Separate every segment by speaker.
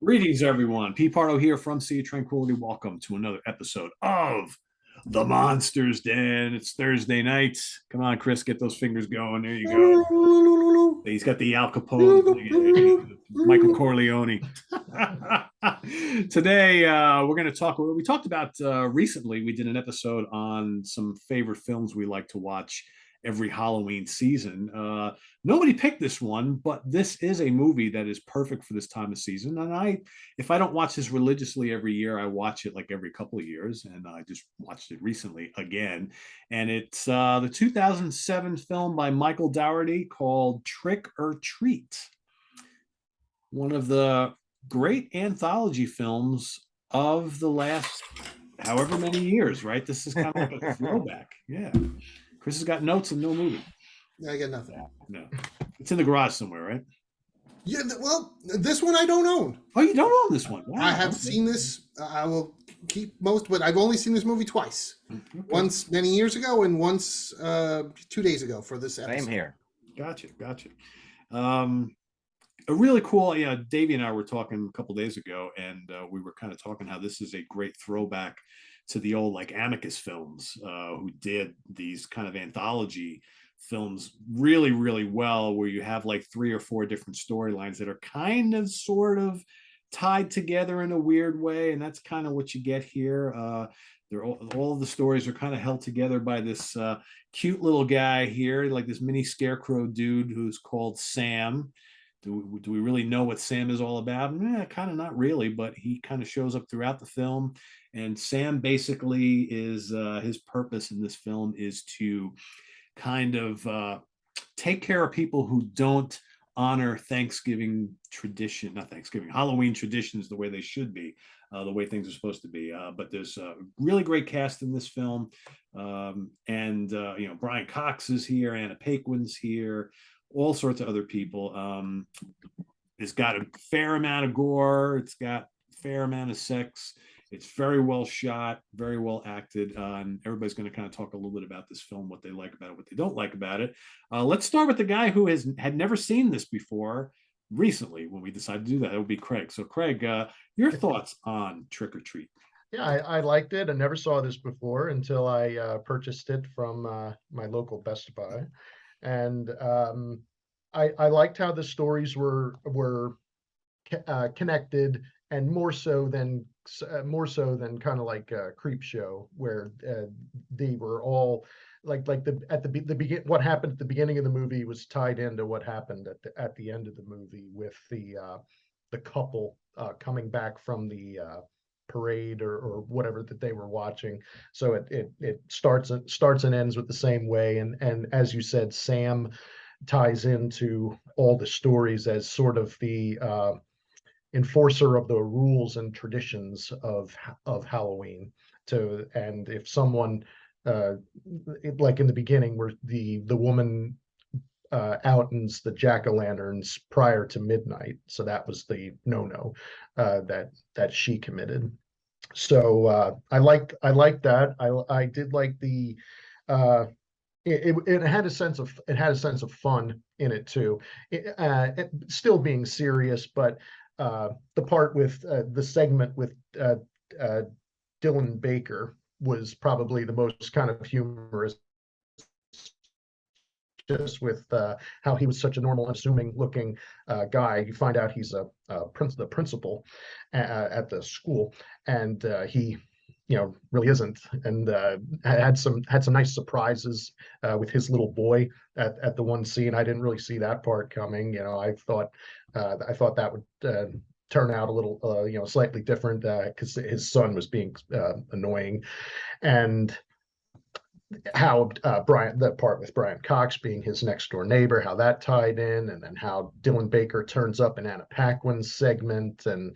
Speaker 1: Greetings, everyone. P. Pardo here from Sea of Tranquility. Welcome to another episode of The Monsters Den. It's Thursday night. Come on, Chris, get those fingers going. There you go. He's got the Al Capone, Michael Corleone. Today, we're going to talk. We talked about recently. We did an episode on some favorite films we like to watch every Halloween season. Nobody picked this one, but this is a movie that is perfect for this time of season. And if I don't watch this religiously every year, I watch it like every couple of years. And I just watched it recently again. And it's the 2007 film by Michael Dougherty called Trick or Treat. One of the great anthology films of the last however many years, right? This is kind of like a throwback. Yeah. Chris has got notes and no movie.
Speaker 2: I got nothing.
Speaker 1: No. It's in the garage somewhere, right?
Speaker 2: Yeah, well, this one I don't own.
Speaker 1: Oh, you don't own this one? Wow.
Speaker 2: I have seen this. I will keep most, but I've only seen this movie twice. Okay. Once many years ago and once 2 days ago for this episode.
Speaker 3: Same here.
Speaker 1: Gotcha. A really cool, Davy and I were talking a couple days ago, and we were kind of talking how this is a great throwback to the old like Amicus films, who did these kind of anthology films really, really well, where you have like 3 or 4 different storylines that are kind of sort of tied together in a weird way, and that's kind of what you get here. They're all of the stories are kind of held together by this cute little guy here, like this mini scarecrow dude who's called Sam. Do we really know what Sam is all about? Kind of not really, but he kind of shows up throughout the film. And Sam basically is his purpose in this film is to kind of take care of people who don't honor Thanksgiving tradition, not Thanksgiving, Halloween traditions the way they should be, the way things are supposed to be. But there's a really great cast in this film. And Brian Cox is here, Anna Paquin's here, all sorts of other people. It's got a fair amount of gore. It's got a fair amount of sex. It's very well shot, very well acted. And everybody's going to kind of talk a little bit about this film, what they like about it, what they don't like about it. Let's start with the guy who had never seen this before recently when we decided to do that. It would be Craig. So Craig, your thoughts on Trick or Treat?
Speaker 4: Yeah, I liked it. I never saw this before until I purchased it from my local Best Buy. And I liked how the stories were connected, and more so than kind of like a Creep Show, where they were all like the begin. What happened at the beginning of the movie was tied into what happened at the end of the movie with the couple coming back from the parade or whatever that they were watching. So it starts and ends with the same way. And as you said, Sam ties into all the stories as sort of the enforcer of the rules and traditions of Halloween. And if someone like in the beginning where the woman outens the jack-o'-lanterns prior to midnight, so that was the no that she committed. So I liked that. I did like the it had a sense of fun in it too. It still being serious, but the part with the segment with Dylan Baker was probably the most kind of humorous, just with how he was such a normal, unassuming looking guy. You find out he's the principal at the school, and he really isn't, and had some nice surprises with his little boy at the one scene. I didn't really see that part coming. I thought that would turn out a little slightly different, because his son was being annoying. And how the part with Brian Cox being his next door neighbor, how that tied in, and then how Dylan Baker turns up in Anna Paquin's segment, and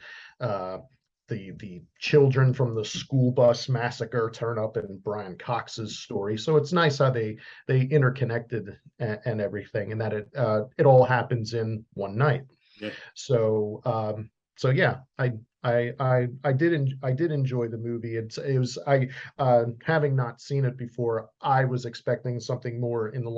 Speaker 4: the children from the school bus massacre turn up in Brian Cox's story. So it's nice how they interconnected and everything, and that it all happens in one night.
Speaker 1: Yeah.
Speaker 4: So So yeah, I did enjoy the movie. It was I having not seen it before, I was expecting something more in the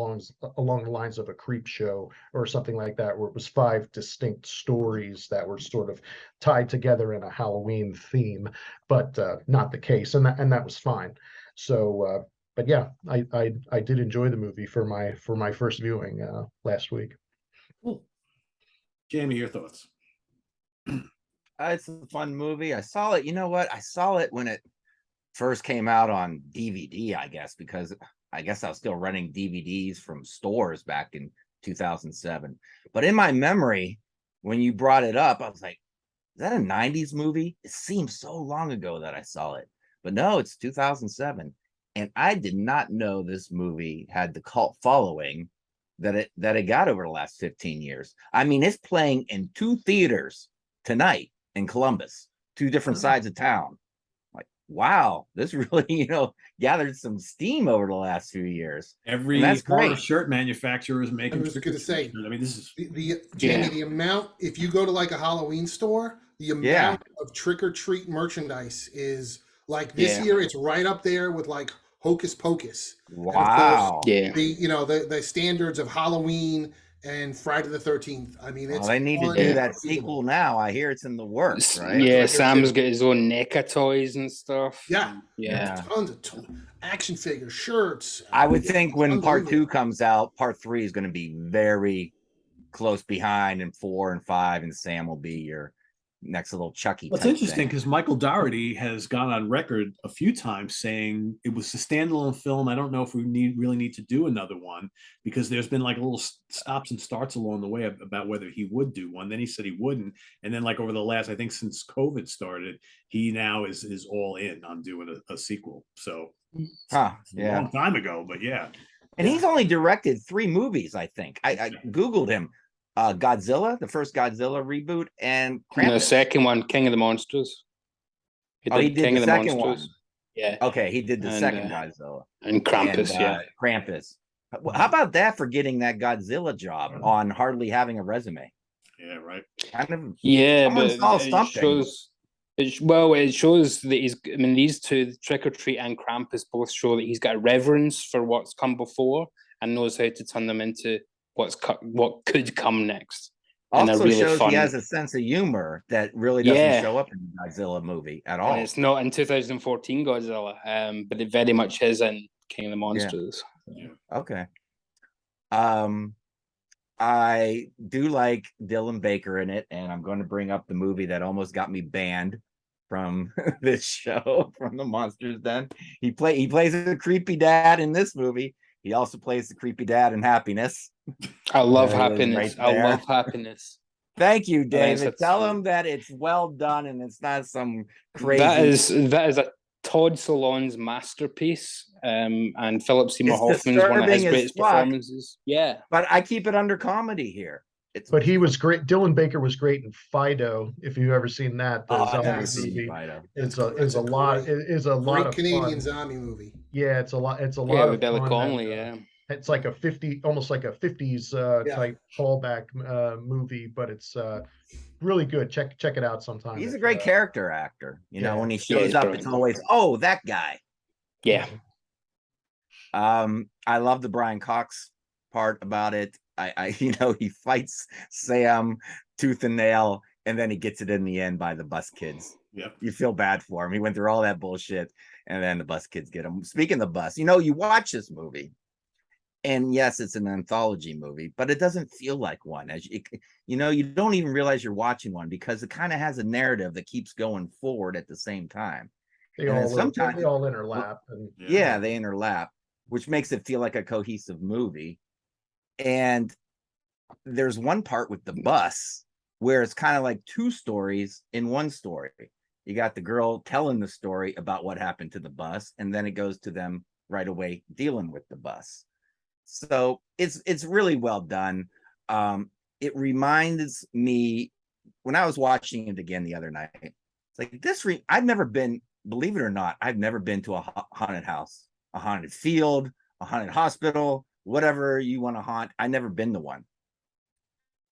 Speaker 4: along the lines of a creep show or something like that, where it was five distinct stories that were sort of tied together in a Halloween theme, but not the case, and that was fine. So but yeah, I did enjoy the movie for my first viewing last week.
Speaker 1: Cool. Jamie, your thoughts?
Speaker 3: It's a fun movie. I saw it. You know what? I saw it when it first came out on DVD, I guess, because I guess I was still renting DVDs from stores back in 2007. But in my memory, when you brought it up, I was like, is that a 90s movie? It seems so long ago that I saw it. But no, it's 2007. And I did not know this movie had the cult following that it got over the last 15 years. I mean, it's playing in 2 theaters tonight in Columbus, 2 different sides of town. Like, wow, this really, gathered some steam over the last few years.
Speaker 1: Every
Speaker 3: And that's
Speaker 1: horror
Speaker 3: great.
Speaker 1: shirt manufacturer is making.
Speaker 2: I was going to say,
Speaker 1: I mean, this is
Speaker 2: Jamie, the amount, if you go to like a Halloween store, the amount of trick or treat merchandise is like this year. It's right up there with like Hocus Pocus.
Speaker 3: Wow.
Speaker 2: The standards of Halloween and Friday the 13th. I mean, it's
Speaker 3: they need to do that sequel now. I hear it's in the works, right?
Speaker 5: Yeah, Sam's got his own NECA toys and stuff.
Speaker 2: Yeah. Tons of action figures, shirts.
Speaker 3: I would think when part 2 comes out, part 3 is going to be very close behind, and 4 and 5, and Sam will be your next little Chucky.
Speaker 1: What's interesting because Michael Dougherty has gone on record a few times saying it was a standalone film. I don't know if we really need to do another one, because there's been like little stops and starts along the way about whether he would do one. Then he said he wouldn't, and then like over the last, I think since COVID started, he now is all in on doing a sequel. So a long time ago, but yeah.
Speaker 3: And he's only directed 3 movies, I think. I Googled him. Godzilla, the first Godzilla reboot, and
Speaker 5: the second one, King of the Monsters.
Speaker 3: He did King the second one.
Speaker 5: Yeah.
Speaker 3: Okay, he did the second Godzilla.
Speaker 5: And Krampus,
Speaker 3: Krampus. How about that for getting that Godzilla job on hardly having a resume?
Speaker 1: Yeah, right.
Speaker 5: But it shows that these two, Trick or Treat and Krampus, both show that he's got a reverence for what's come before and knows how to turn them into what could come next.
Speaker 3: Also really shows he has a sense of humor that really doesn't show up in the Godzilla movie at all.
Speaker 5: And it's not in 2014 Godzilla, but it very much is in King of the Monsters.
Speaker 3: Yeah. Okay. I do like Dylan Baker in it, and I'm going to bring up the movie that almost got me banned from this show, from the Monsters Den. He plays a creepy dad in this movie. He also plays the creepy dad in Happiness.
Speaker 5: I love Happiness. I love Happiness.
Speaker 3: Thank you, David. Tell him that it's well done and it's not some crazy.
Speaker 5: That is a Todd Solondz masterpiece. And Philip Seymour Hoffman is one of his greatest performances. Yeah.
Speaker 3: But I keep it under comedy here.
Speaker 4: But he was great. Dylan Baker was great in Fido. If you've ever seen that, movie, it's a lot
Speaker 2: great
Speaker 4: of
Speaker 2: Canadian
Speaker 4: fun.
Speaker 2: Zombie movie.
Speaker 4: Yeah, it's a lot of fun.
Speaker 5: Conley,
Speaker 4: It's like almost like a 50s type callback movie, but it's really good. Check it out sometime.
Speaker 3: He's a great character actor. When he shows up, it's always, that guy.
Speaker 5: Yeah.
Speaker 3: I love the Brian Cox part about it. He fights Sam tooth and nail, and then he gets it in the end by the bus kids.
Speaker 1: Yep.
Speaker 3: You feel bad for him. He went through all that bullshit, and then the bus kids get him. Speaking of the bus, you watch this movie, and yes, it's an anthology movie, but it doesn't feel like one. You don't even realize you're watching one because it kind of has a narrative that keeps going forward at the same time.
Speaker 4: Sometimes they all overlap.
Speaker 3: They overlap, which makes it feel like a cohesive movie. And there's one part with the bus where it's kind of like 2 stories in one story. You got the girl telling the story about what happened to the bus, and then it goes to them right away dealing with the bus. So it's really well done. It reminds me when I was watching it again the other night. It's like this. I've never been, believe it or not, I've never been to a haunted house, a haunted field, a haunted hospital, whatever you want to haunt. I've never been to one.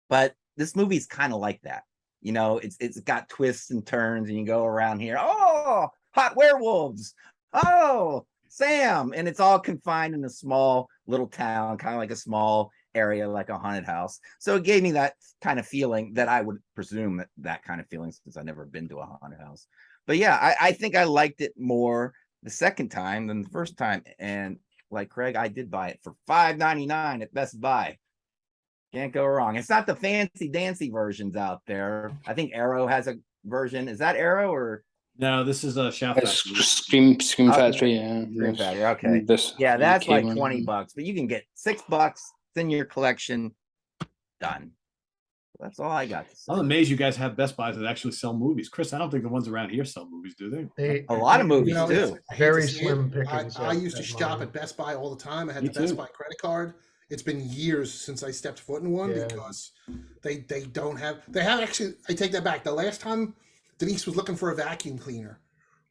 Speaker 3: But this movie's kind of like that. You know, it's got twists and turns, and you go around here. Oh, hot werewolves. Oh, Sam, and it's all confined in a small little town, kind of like a small area, like a haunted house. So it gave me that kind of feeling that I would presume that kind of feeling, since I've never been to a haunted house. But yeah, I think I liked it more the second time than the first time. And like Craig, I did buy it for $5.99 at Best Buy. Can't go wrong. It's not the fancy dancy versions out there. I think Arrow has a version. Is that Arrow or?
Speaker 1: No, this is a Shout Factory.
Speaker 5: Scream Factory, yeah.
Speaker 3: Scream Factory, okay. Yeah, that's like $20, but you can get $6. It's in your collection. Done. That's all I got to say.
Speaker 1: I'm amazed you guys have Best Buys that actually sell movies. Chris, I don't think the ones around here sell movies, do they?
Speaker 3: A lot of movies do.
Speaker 4: Very slim pickings.
Speaker 2: I used to shop at Best Buy all the time. I had the Best Buy credit card. It's been years since I stepped foot in one because they don't have. They have actually. I take that back. The last time Denise was looking for a vacuum cleaner,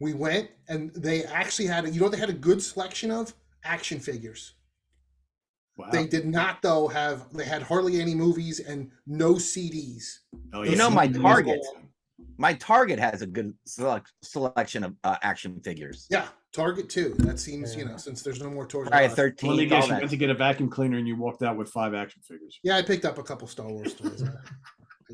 Speaker 2: we went and they actually had. They had a good selection of action figures. Wow. They did not, though, they had hardly any movies and no CDs.
Speaker 3: Oh, yeah. My Target has a good selection of action figures.
Speaker 2: Yeah, Target too. That seems, since there's no more Toys
Speaker 3: R Us. 13.
Speaker 1: Let me guess, you went to get a vacuum cleaner and you walked out with 5 action figures.
Speaker 2: Yeah, I picked up a couple Star Wars toys.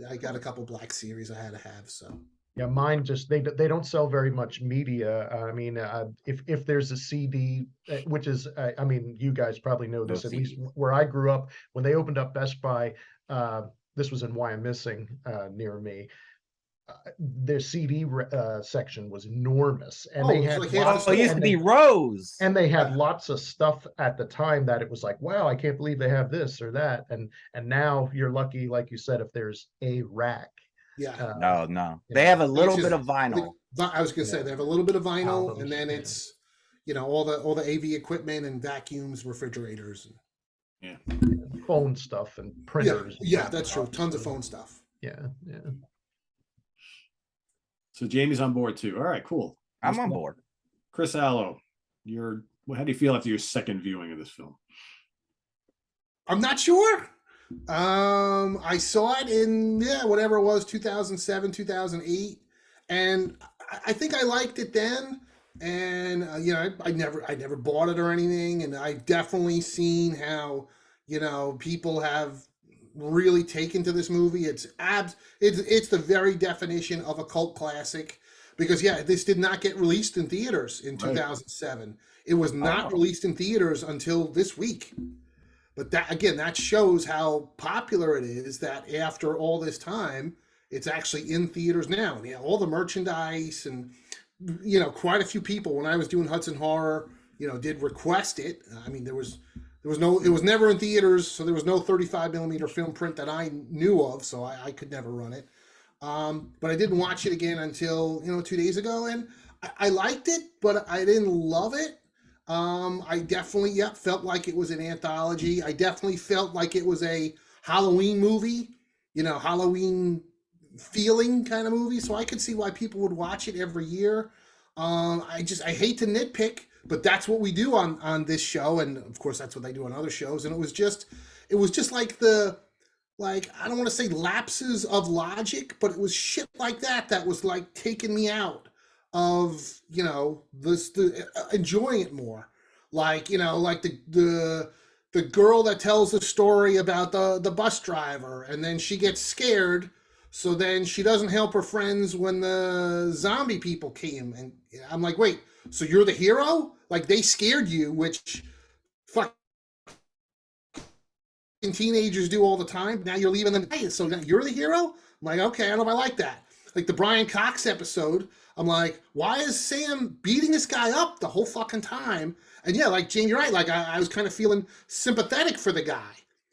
Speaker 2: I got a couple Black Series I had to have, so.
Speaker 4: Yeah, mine just they don't sell very much media. I mean, if there's a CD, which is I mean, you guys probably know this. At least where I grew up, when they opened up Best Buy, this was in Wyomissing near me. Their CD section was enormous, and they had
Speaker 3: it used to be rows,
Speaker 4: and they had lots of stuff at the time that it was like, wow, I can't believe they have this or that, and now you're lucky, like you said, if there's a rack.
Speaker 2: Yeah.
Speaker 3: No. They have a little bit of vinyl.
Speaker 2: I was gonna say they have a little bit of vinyl, and then it's all the AV equipment and vacuums, refrigerators,
Speaker 1: and
Speaker 4: phone stuff and printers.
Speaker 2: Yeah, that's true. Tons of phone stuff.
Speaker 4: Yeah.
Speaker 1: So Jamie's on board too. All right, cool.
Speaker 3: I'm on board.
Speaker 1: Chris Allo, how do you feel after your second viewing of this film?
Speaker 2: I'm not sure. I saw it in whatever it was, 2007, 2008, and I think I liked it then. And I never bought it or anything, and I've definitely seen how people have really taken to this movie. It's the very definition of a cult classic, because this did not get released in theaters in 2007. It was not released in theaters until this week. But that shows how popular it is, that after all this time, it's actually in theaters now. And all the merchandise and, quite a few people, when I was doing Hudson Horror, did request it. I mean, it was never in theaters, so there was no 35 millimeter film print that I knew of, so I could never run it. But I didn't watch it again until, 2 days ago, and I liked it, but I didn't love it. I definitely felt like it was an anthology. I definitely felt like it was a Halloween movie, Halloween feeling kind of movie. So I could see why people would watch it every year. I hate to nitpick, but that's what we do on this show, and of course that's what they do on other shows. And it was just like I don't want to say lapses of logic, but it was shit like that was like taking me out of enjoying it more, like the girl that tells the story about the bus driver, and then she gets scared, so then she doesn't help her friends when the zombie people came, and I'm like, wait, so you're the hero? Like, they scared you, which fucking teenagers do all the time. Now you're leaving them, so now you're the hero? I'm like, okay, I don't know if I like that. Like the Brian Cox episode, I'm like, why is Sam beating this guy up the whole fucking time? And like Jane, you're right. Like I was kind of feeling sympathetic for the guy.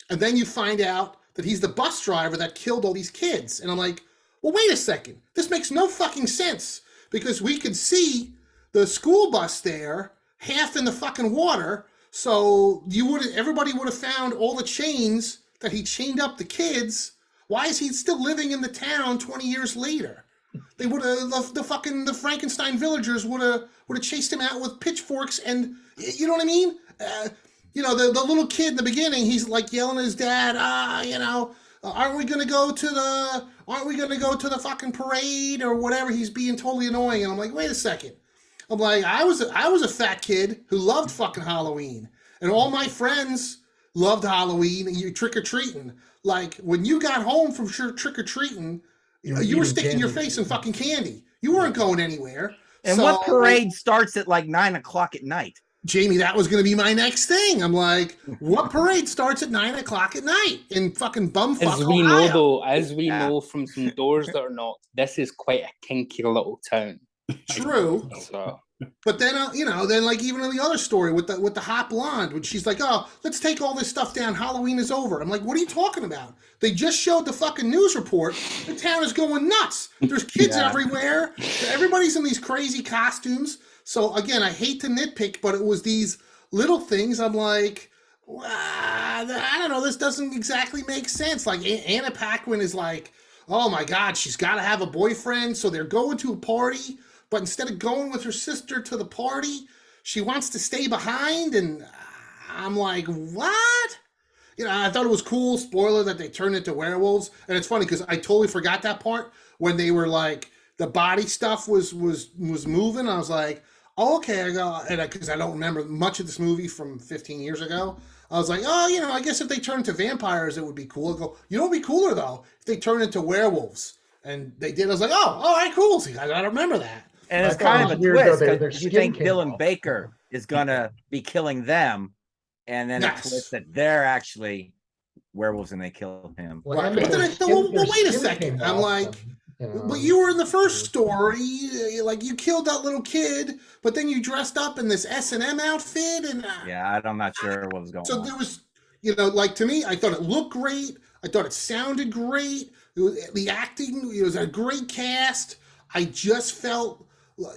Speaker 2: And then you find out that he's the bus driver that killed all these kids. And I'm like, well, wait a second. This makes no fucking sense, because we could see the school bus there half in the fucking water. So everybody would have found all the chains that he chained up the kids. Why is he still living in the town 20 years later? They would have the Frankenstein villagers would have chased him out with pitchforks, and you know what I mean? The little kid in the beginning, he's like yelling at his dad, aren't we gonna go to aren't we going to go to the fucking parade or whatever? He's being totally annoying. And I'm like, wait a second. I'm like, I was a fat kid who loved fucking Halloween. And all my friends loved Halloween and you trick-or-treating. Like, when you got home from trick-or-treating, you were sticking your face in fucking candy. You weren't going anywhere.
Speaker 3: And what parade starts at like 9 o'clock at night?
Speaker 2: Jamie, that was going to be my next thing. I'm like, what parade starts at 9 o'clock at night in fucking bumfuck
Speaker 5: As we
Speaker 2: Ohio?
Speaker 5: know, though, as we know from some doors that are not, this is quite a kinky little town.
Speaker 2: True.
Speaker 5: So,
Speaker 2: But then, then like even in the other story with the hot blonde, when she's like, oh, let's take all this stuff down. Halloween is over. I'm like, what are you talking about? They just showed the fucking news report. The town is going nuts. There's kids everywhere. Everybody's in these crazy costumes. So again, I hate to nitpick, but it was these little things. I'm like, I don't know. This doesn't exactly make sense. Like Anna Paquin is like, oh my God, she's got to have a boyfriend. So they're going to a party. But instead of going with her sister to the party, she wants to stay behind. And I'm like, what? I thought it was cool, spoiler, that they turned into werewolves. And it's funny because I totally forgot that part when they were like, the body stuff was moving. I was like, oh, okay. I go, and because I don't remember much of this movie from 15 years ago. I was like, oh, I guess if they turn into vampires, it would be cool. I go, what would be cooler though? If they turn into werewolves. And they did. I was like, oh, all right, cool. See, I don't remember that.
Speaker 3: And it's kind of a twist because you think Dylan Baker is going to be killing them, and then a twist that they're actually werewolves and they kill him.
Speaker 2: Right. But then wait a second. I'm like, but you were in the first story, like you killed that little kid, but then you dressed up in this S&M outfit. And
Speaker 3: yeah, I'm not sure what was going on.
Speaker 2: So there was, like to me, I thought it looked great. I thought it sounded great. The acting, it was a great cast. I just felt,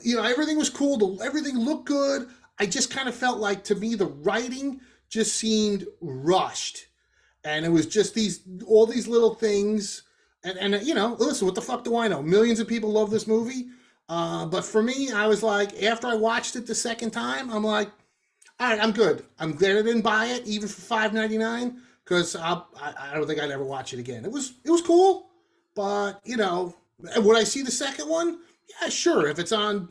Speaker 2: everything was cool. Everything looked good. I just kind of felt like, to me, the writing just seemed rushed. And it was just all these little things. And listen, what the fuck do I know? Millions of people love this movie. But for me, I was like, after I watched it the second time, I'm like, all right, I'm good. I'm glad I didn't buy it, even for $5.99, because I don't think I'd ever watch it again. It was cool, but, would I see the second one? Yeah, sure, if it's on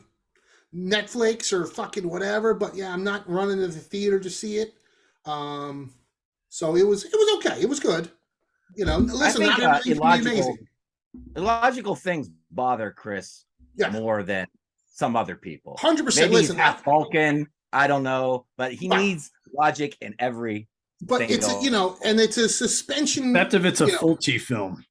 Speaker 2: Netflix or fucking whatever. But yeah, I'm not running to the theater to see it. So it was okay. It was good. Listen,
Speaker 3: I think, illogical things bother Chris more than some other people.
Speaker 2: 100%.
Speaker 3: Maybe
Speaker 2: listen,
Speaker 3: he's half Vulcan. I don't know, but he needs logic in every.
Speaker 2: But it's and it's a suspension.
Speaker 1: Except if it's a Fulci film.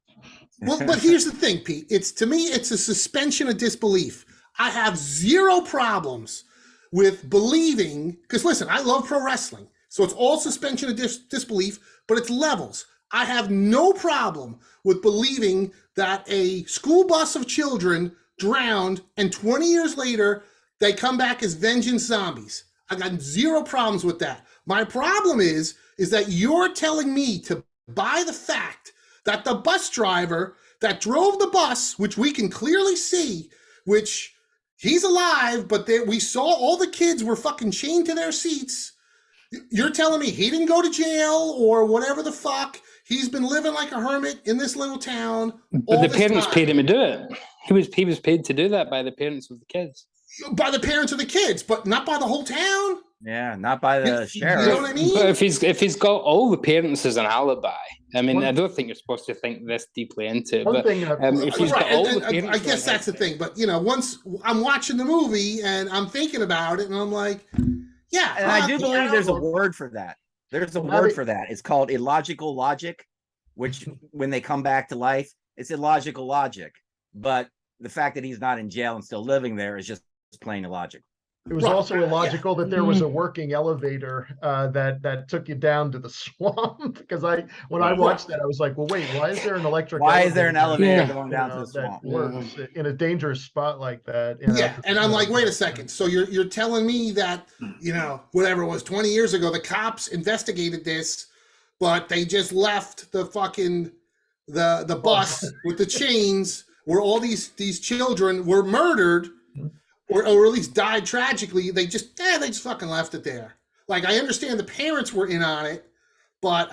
Speaker 2: Well, but here's the thing, Pete. To me, it's a suspension of disbelief. I have zero problems with believing, because listen, I love pro wrestling, so it's all suspension of disbelief, but it's levels. I have no problem with believing that a school bus of children drowned and 20 years later they come back as vengeance zombies. I got zero problems with that. My problem is that you're telling me to buy the fact that the bus driver that drove the bus, which we can clearly see, which he's alive, but we saw all the kids were fucking chained to their seats. You're telling me he didn't go to jail or whatever the fuck. He's been living like a hermit in this little town.
Speaker 5: But the parents paid him to do it. He was paid to do that by the parents of the kids.
Speaker 2: By the parents of the kids, but not by the whole town.
Speaker 3: Yeah, not by the sheriff.
Speaker 2: You know what I mean?
Speaker 5: But if he's got all the parents as an alibi, I mean, I don't think you're supposed to think this deeply into it. But if he's got all the parents,
Speaker 2: I guess that's the thing. But once I'm watching the movie and I'm thinking about it, and I'm like, yeah.
Speaker 3: And I do believe there's a word for that. There's a word for that. It's called illogical logic, which when they come back to life, it's illogical logic. But the fact that he's not in jail and still living there is just plain illogical.
Speaker 4: It was also illogical that there was a working elevator that took you down to the swamp. Because when I watched that, I was like, well, wait, why is there an electric
Speaker 3: Why
Speaker 4: elevator
Speaker 3: is there an elevator going down to the swamp?
Speaker 4: That works in a dangerous spot like that?
Speaker 2: And I'm like, wait a second. So you're telling me that, whatever it was 20 years ago, the cops investigated this, but they just left the fucking the bus with the chains where all these children were murdered, or at least died tragically. They just fucking left it there. Like, I understand the parents were in on it, but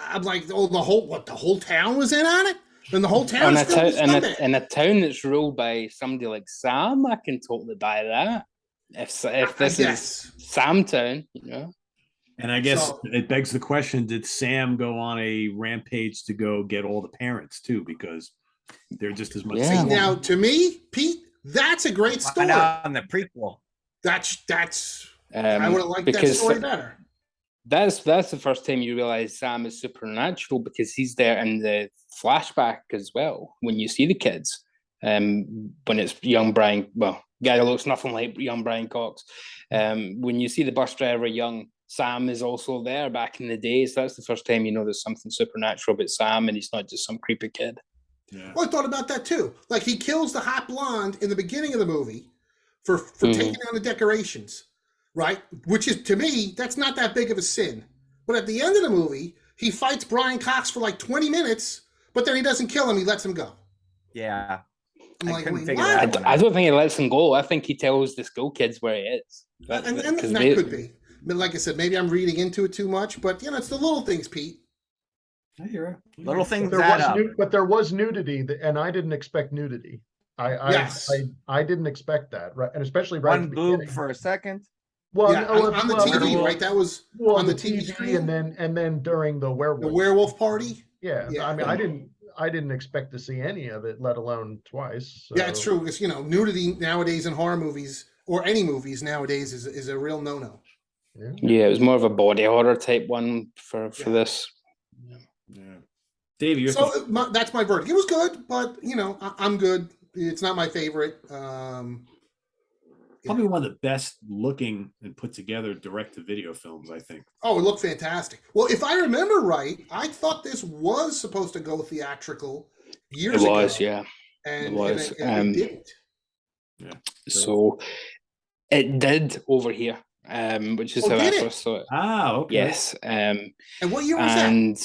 Speaker 2: I'm like, the whole town was in on it? Then the whole town is filled with scumbags.
Speaker 5: In a town that's ruled by somebody like Sam, I can totally buy that. If this is Sam Town, you know.
Speaker 1: And I guess it begs the question: did Sam go on a rampage to go get all the parents too? Because they're just as much.
Speaker 5: Yeah.
Speaker 2: Now, to me, Pete, that's a great story.
Speaker 3: On the prequel.
Speaker 2: That's. I would have liked that story better.
Speaker 5: That's the first time you realize Sam is supernatural, because he's there in the flashback as well when you see the kids. When it's young Brian, well, guy that looks nothing like young Brian Cox. When you see the bus driver young, Sam is also there back in the days. That's the first time you know there's something supernatural about Sam, and he's not just some creepy kid.
Speaker 1: Yeah.
Speaker 2: Well, I thought about that too. Like, he kills the hot blonde in the beginning of the movie for taking down the decorations, right? Which is, to me, that's not that big of a sin. But at the end of the movie, he fights Brian Cox for like 20 minutes, but then he doesn't kill him. He lets him go.
Speaker 3: Yeah.
Speaker 2: I'm like,
Speaker 3: couldn't
Speaker 2: wait,
Speaker 3: figure
Speaker 2: what?
Speaker 3: that one
Speaker 5: I
Speaker 3: out.
Speaker 5: don't think he lets him go. I think he tells the school kids where he is.
Speaker 2: And that could be. But like I said, maybe I'm reading into it too much, but it's the little things, Pete.
Speaker 1: I hear it.
Speaker 3: Little things
Speaker 4: There
Speaker 3: add
Speaker 4: was
Speaker 3: up.
Speaker 4: but there was nudity, and I didn't expect nudity. I didn't expect that, right? And especially right at
Speaker 3: One
Speaker 4: the
Speaker 3: boob
Speaker 4: beginning.
Speaker 3: for a second.
Speaker 4: Well,
Speaker 2: Yeah,
Speaker 4: no,
Speaker 2: on the
Speaker 4: well,
Speaker 2: TV, right? That was
Speaker 4: well,
Speaker 2: on the
Speaker 4: the
Speaker 2: TV screen?
Speaker 4: and then during the werewolf.
Speaker 2: The werewolf party.
Speaker 4: Yeah,
Speaker 2: Yeah.
Speaker 4: I mean, I didn't expect to see any of it, let alone twice. So.
Speaker 2: Yeah, it's true. Because nudity nowadays in horror movies or any movies nowadays is a real no-no.
Speaker 5: Yeah, it was more of a body horror type one for this.
Speaker 1: Yeah. Davey, you're
Speaker 2: So that's my verdict. It was good, but I'm good. It's not my favorite.
Speaker 1: probably one of the best looking and put together direct-to-video films, I think.
Speaker 2: Oh, it looked fantastic. Well, if I remember right, I thought this was supposed to go theatrical years ago.
Speaker 5: It was, yeah.
Speaker 2: And
Speaker 5: It was.
Speaker 2: and it didn't.
Speaker 1: Yeah.
Speaker 5: So it did over here, which is how I first saw it.
Speaker 1: Ah, okay.
Speaker 5: Yes.
Speaker 2: And what year was that?
Speaker 5: And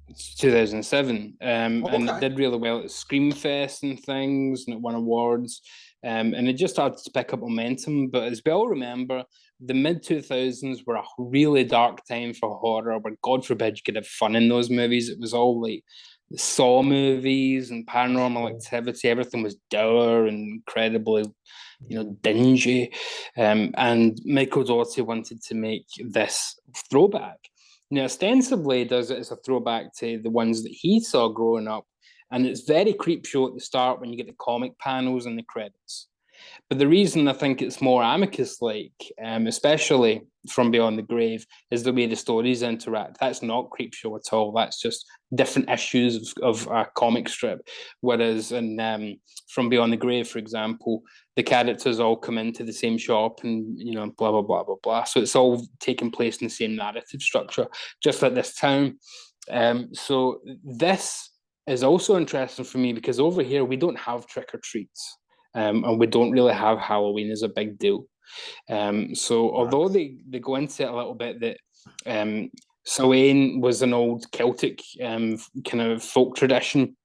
Speaker 5: it's 2007. And
Speaker 2: Okay.
Speaker 5: it did really well at Screamfest and things, and it won awards. And it just started to pick up momentum. But as we all remember, the mid-2000s were a really dark time for horror, where God forbid you could have fun in those movies. It was all like the Saw movies and Paranormal Activity. Everything was dour and incredibly, dingy. And Michael Dougherty wanted to make this throwback. Now, ostensibly, he does it as a throwback to the ones that he saw growing up. And it's very creep show at the start when you get the comic panels and the credits. But the reason I think it's more Amicus-like, especially from Beyond the Grave, is the way the stories interact. That's not creep show at all. That's just different issues of a comic strip. Whereas in From Beyond the Grave, for example, the characters all come into the same shop and, blah, blah, blah, blah, blah. So it's all taking place in the same narrative structure, just like this town. So this is also interesting for me because over here, we don't have trick-or-treats. And we don't really have Halloween as a big deal. So although they go into it a little bit that Samhain was an old Celtic kind of folk tradition,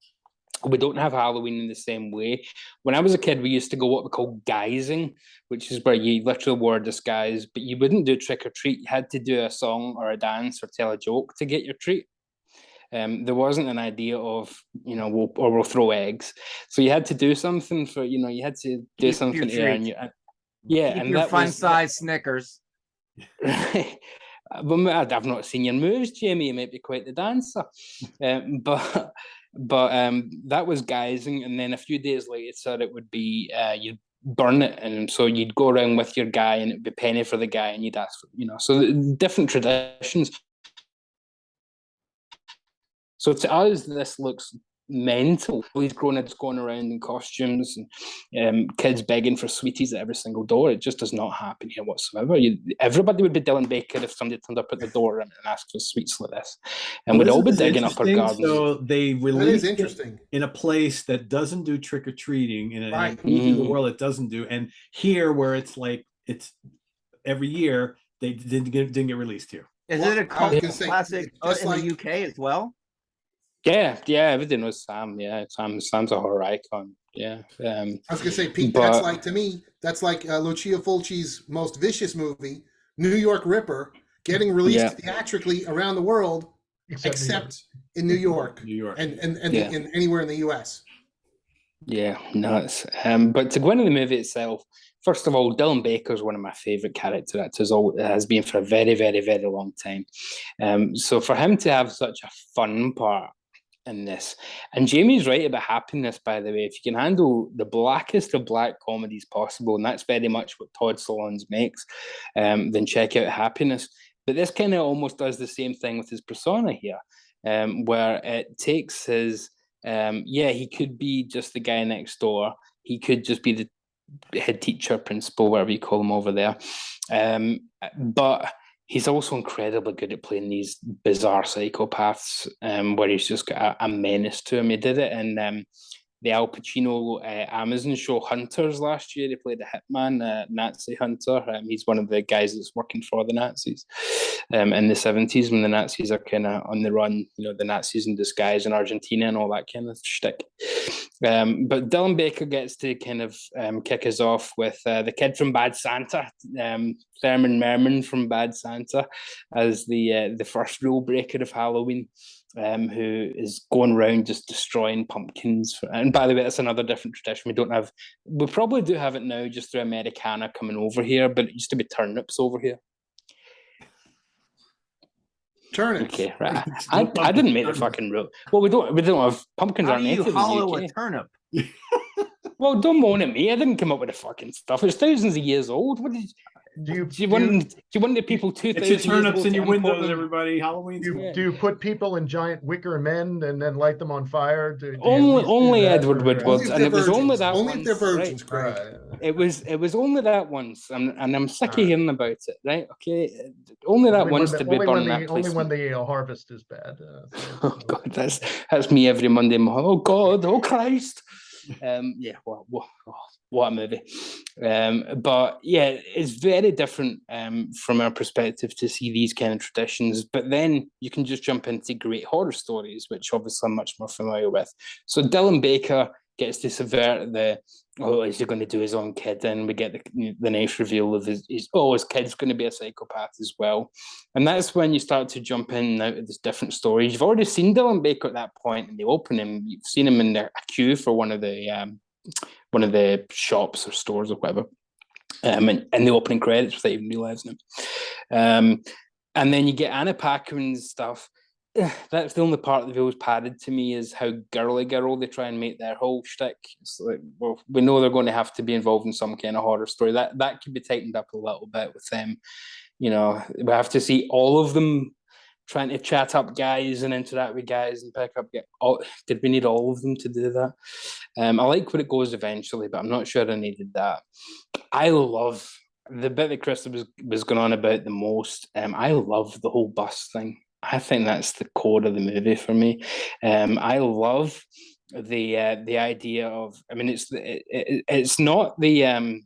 Speaker 5: we don't have Halloween in the same way. When I was a kid, we used to go what we call guising, which is where you literally wore a disguise, but you wouldn't do trick-or-treat. You had to do a song or a dance or tell a joke to get your treat. There wasn't an idea of, we'll throw eggs. So you had to do something for, you had to do something to earn you. Yeah.
Speaker 3: Keep
Speaker 5: and
Speaker 3: your
Speaker 5: that
Speaker 3: fun
Speaker 5: was
Speaker 3: size Snickers.
Speaker 5: Right. But I've not seen your moves, Jamie. You might be quite the dancer. But that was guising. And then a few days later, it would be, you'd burn it. And so you'd go around with your guy and it'd be penny for the guy and you'd ask for, so different traditions. So to us, this looks mental. These grown-ups going around in costumes and kids begging for sweeties at every single door. It just does not happen here whatsoever. Everybody would be Dylan Baker if somebody turned up at the door and asked for sweets like this. And we'd all be digging up our gardens.
Speaker 1: So they released
Speaker 2: that is interesting.
Speaker 1: In a place that doesn't do trick-or-treating, in
Speaker 2: Right.
Speaker 1: the world it doesn't do. And here where it's like, it's every year, they didn't get released here.
Speaker 3: Is it a classic
Speaker 2: just
Speaker 3: in
Speaker 2: like-
Speaker 3: the UK as well?
Speaker 5: Yeah, everything was Sam. Yeah, Sam's a horror icon. Yeah.
Speaker 2: I was gonna say, Pete.
Speaker 5: But-
Speaker 2: That's like, to me, that's like Lucia Fulci's most vicious movie, New York Ripper, getting released theatrically around the world except in New York,
Speaker 1: New York.
Speaker 2: and
Speaker 5: Yeah.
Speaker 2: in anywhere in the U.S.
Speaker 5: Yeah, nuts. But to go into the movie itself, first of all, Dylan Baker is one of my favorite character actors. Has been for a very, very, very long time. So for him to have such a fun part in this, and Jamie's right about Happiness, by the way. If you can handle the blackest of black comedies possible, and that's very much what Todd Solondz makes, then check out Happiness. But this kind of almost does the same thing with his persona here, where it takes his he could be just the guy next door. He could just be the head teacher, principal, whatever you call him over there. But he's also incredibly good at playing these bizarre psychopaths, where he's just got a menace to him. He did it in the Al Pacino Amazon show Hunters last year. He played a hitman, Nazi hunter. He's one of the guys that's working for the Nazis in the 70s when the Nazis are kind of on the run, the Nazis in disguise in Argentina and all that kind of shtick. But Dylan Baker gets to kind of kick us off with the kid from Bad Santa, Thurman Merman from Bad Santa, as the first rule breaker of Halloween. Who is going around just destroying pumpkins. And by the way, that's another different tradition. We probably do have it now just through Americana coming over here, but it used to be turnips over here.
Speaker 2: Turnips.
Speaker 5: Okay, right. I didn't make the fucking rule. Well, we don't have pumpkins.
Speaker 3: How
Speaker 5: aren't
Speaker 3: do you
Speaker 5: native in the
Speaker 3: hollow
Speaker 5: UK.
Speaker 3: a turnip?
Speaker 5: Well, don't moan at me. I didn't come up with the fucking stuff. It's thousands of years old. What did do you want the people 2,000
Speaker 1: It's your turnips in your
Speaker 5: import
Speaker 1: windows,
Speaker 5: them?
Speaker 1: everybody. Halloween's
Speaker 4: Do you put people in giant wicker men and then light them on fire?
Speaker 5: Only Edward Woodward, and it was only that
Speaker 2: only
Speaker 5: once.
Speaker 2: if they're virgins,
Speaker 5: Right?
Speaker 2: Craig.
Speaker 5: It was only that once, and I'm sick of hearing about it. Right? Okay, only that once to be burned that place.
Speaker 4: Only when the harvest is bad.
Speaker 5: Oh God, that's me every Monday morning. Oh God, oh Christ. What a movie. But yeah, it's very different from our perspective to see these kind of traditions. But then you can just jump into great horror stories, which obviously I'm much more familiar with. So Dylan Baker gets to subvert is he going to do his own kid? And we get the nice reveal of his kid's going to be a psychopath as well. And that's when you start to jump in and out of these different stories. You've already seen Dylan Baker at that point in the opening. You've seen him in a queue for one of the shops or stores or whatever, in the opening credits without even realising him. And then you get Anna Paquin's stuff. That's the only part that feels padded to me, is how girly they try and make their whole shtick. It's like, well, we know they're going to have to be involved in some kind of horror story. That could be tightened up a little bit with them. We have to see all of them trying to chat up guys and interact with guys and pick up. Did we need all of them to do that? I like where it goes eventually, but I'm not sure I needed that. I love the bit that Chris was going on about the most. I love the whole bus thing. I think that's the core of the movie for me. I love the idea of. I mean, it's not the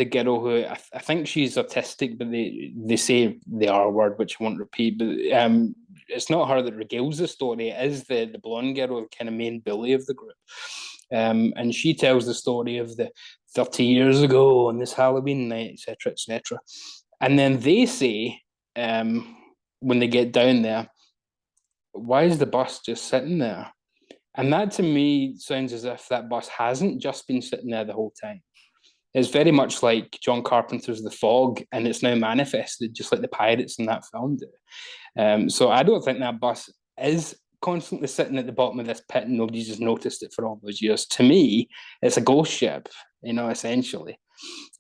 Speaker 5: girl who I think she's autistic, but they say the R word, which I won't repeat. But it's not her that regales the story. It is the blonde girl, the kind of main bully of the group. And she tells the story of the 30 years ago on this Halloween night, etc., etc. And then they say, when they get down there, why is the bus just sitting there? And that to me sounds as if that bus hasn't just been sitting there the whole time. It's very much like John Carpenter's The Fog, and it's now manifested, just like the pirates in that film do. So I don't think that bus is constantly sitting at the bottom of this pit and nobody's just noticed it for all those years. To me, it's a ghost ship, essentially.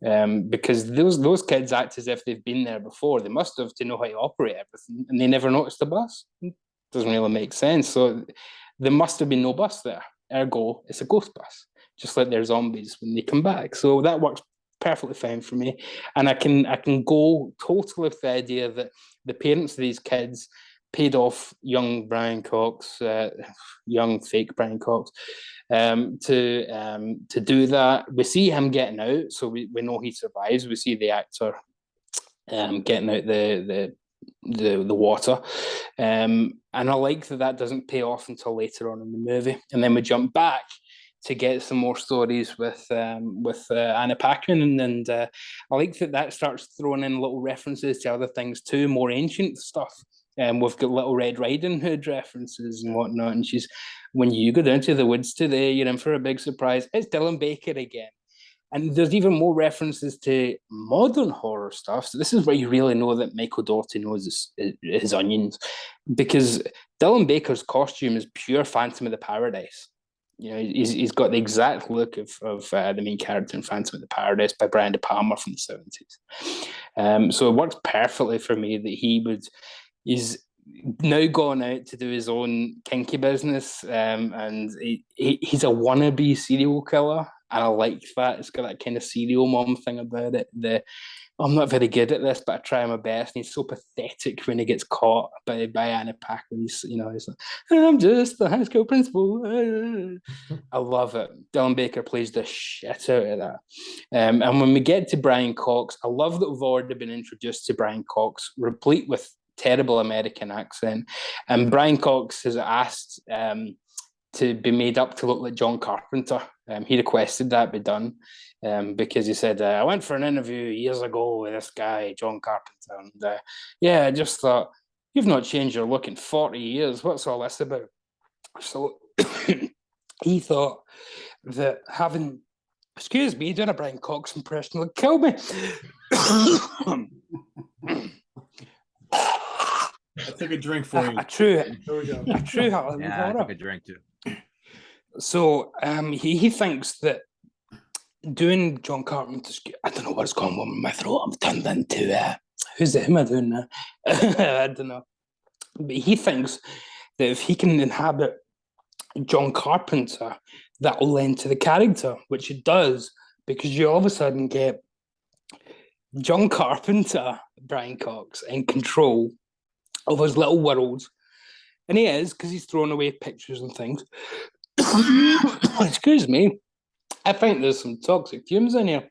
Speaker 5: Because those kids act as if they've been there before. They must have to know how to operate everything, and they never noticed the bus. It doesn't really make sense. So there must have been no bus there. Ergo, it's a ghost bus, just like they're zombies when they come back. So that works perfectly fine for me. And I can go totally with the idea that the parents of these kids paid off young Brian Cox, young fake Brian Cox, to do that. We see him getting out, so we know he survives. We see the actor getting out the water, and I like that doesn't pay off until later on in the movie, and then we jump back to get some more stories with Anna Paquin, and I like that starts throwing in little references to other things too, more ancient stuff. we've got Little Red Riding Hood references and whatnot. And she's, when you go down to the woods today, you're in for a big surprise. It's Dylan Baker again. And there's even more references to modern horror stuff. So this is where you really know that Michael Dougherty knows his onions, because Dylan Baker's costume is pure Phantom of the Paradise. You know, he's got the exact look of the main character in Phantom of the Paradise by Brian De Palma from the 70s. So it works perfectly for me that he's now gone out to do his own kinky business, and he's a wannabe serial killer. And I like that. It's got that kind of serial mom thing about it. I'm not very good at this, but I try my best. And he's so pathetic when he gets caught by Anna Paquin. He's like, I'm just the high school principal. I love it. Dylan Baker plays the shit out of that. And when we get to Brian Cox, I love that we've already been introduced to Brian Cox, replete with terrible American accent. And Brian Cox has asked to be made up to look like John Carpenter. He requested that be done because he said, I went for an interview years ago with this guy, John Carpenter, and I just thought, you've not changed your look in 40 years. What's all this about? So he thought that having, excuse me, doing a Brian Cox impression would kill me.
Speaker 1: I took a drink for you.
Speaker 5: A true
Speaker 3: Yeah, I took a drink too.
Speaker 5: So he thinks that doing John Carpenter's, I don't know what's going on with my throat. I'm turned into who am I doing now? I don't know. But he thinks that if he can inhabit John Carpenter, that will lend to the character, which it does, because you all of a sudden get John Carpenter, Brian Cox, in control of his little world. And he is, because he's throwing away pictures and things. Excuse me. I think there's some toxic fumes in here.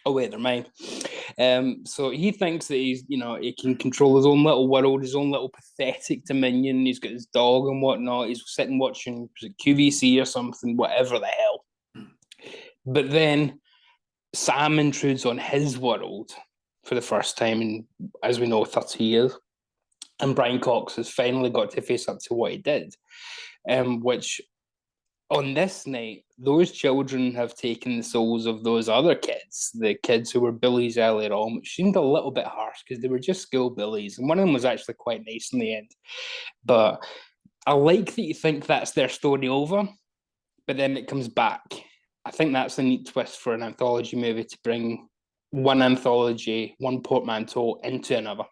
Speaker 5: Oh, wait, they're mine. So he thinks that he can control his own little world, his own little pathetic dominion. He's got his dog and whatnot. He's sitting watching QVC or something, whatever the hell. But then Sam intrudes on his world for the first time in, as we know, 30 years. And Brian Cox has finally got to face up to what he did, which on this night, those children have taken the souls of those other kids, the kids who were bullies earlier on, which seemed a little bit harsh because they were just school bullies. And one of them was actually quite nice in the end. But I like that you think that's their story over, but then it comes back. I think that's a neat twist for an anthology movie, to bring one anthology, one portmanteau into another.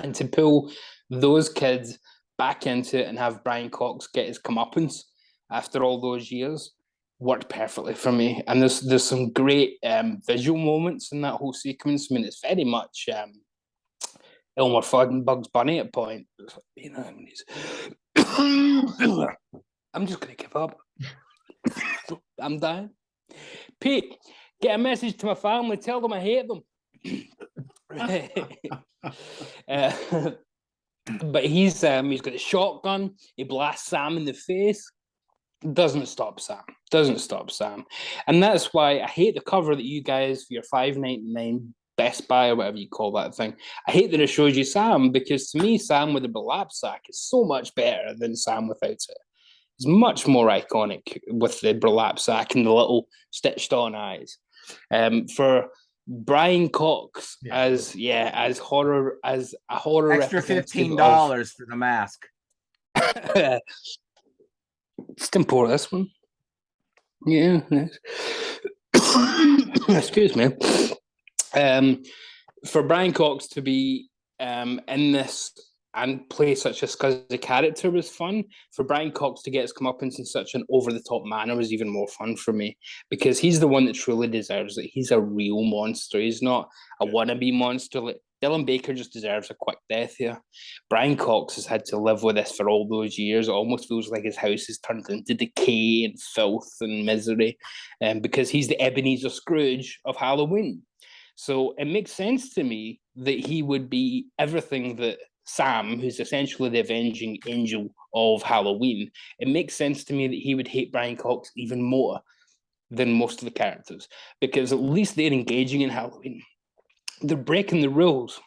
Speaker 5: And to pull those kids back into it and have Brian Cox get his comeuppance after all those years worked perfectly for me. And there's some great visual moments in that whole sequence. I mean, it's very much Elmer Fudd and Bugs Bunny at point. You know, I mean, I'm just going to give up. I'm dying. Pete, get a message to my family. Tell them I hate them. But he's got a shotgun. He blasts Sam in the face. Doesn't stop Sam. And that's why I hate the cover that you guys, for your $5.99 Best Buy or whatever you call that thing, I hate that it shows you Sam, because to me, Sam with a burlap sack is so much better than Sam without it. It's much more iconic with the burlap sack and the little stitched on eyes. For Brian Cox as a horror
Speaker 3: extra $15 for the mask.
Speaker 5: Just import this one. Yeah. Excuse me. For Brian Cox to be in this and play such a scuzzy character was fun. For Brian Cox to get his comeuppance in such an over-the-top manner was even more fun for me, because he's the one that truly deserves it. He's a real monster. He's not a wannabe monster. Like Dylan Baker just deserves a quick death here. Brian Cox has had to live with this for all those years. It almost feels like his house has turned into decay and filth and misery, because he's the Ebenezer Scrooge of Halloween. So it makes sense to me that he would be everything that Sam, who's essentially the avenging angel of Halloween, it makes sense to me that he would hate Brian Cox even more than most of the characters, because at least they're engaging in Halloween. They're breaking the rules.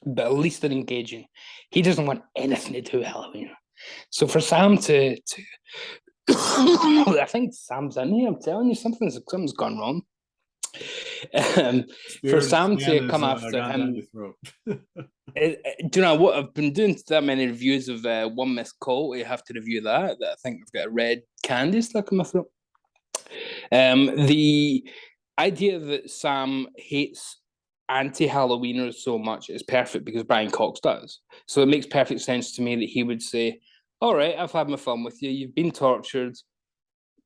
Speaker 5: but at least they're engaging. He doesn't want anything to do with Halloween. So for Sam to I think Sam's in here. I'm telling you, something's gone wrong. For Sam to come after him, do you know what? I've been doing that many reviews of One Missed Call. You have to review that. I think I've got a red candy stuck in my throat. The idea that Sam hates anti-Halloweeners so much is perfect because Brian Cox does. So it makes perfect sense to me that he would say, all right, I've had my fun with you. You've been tortured.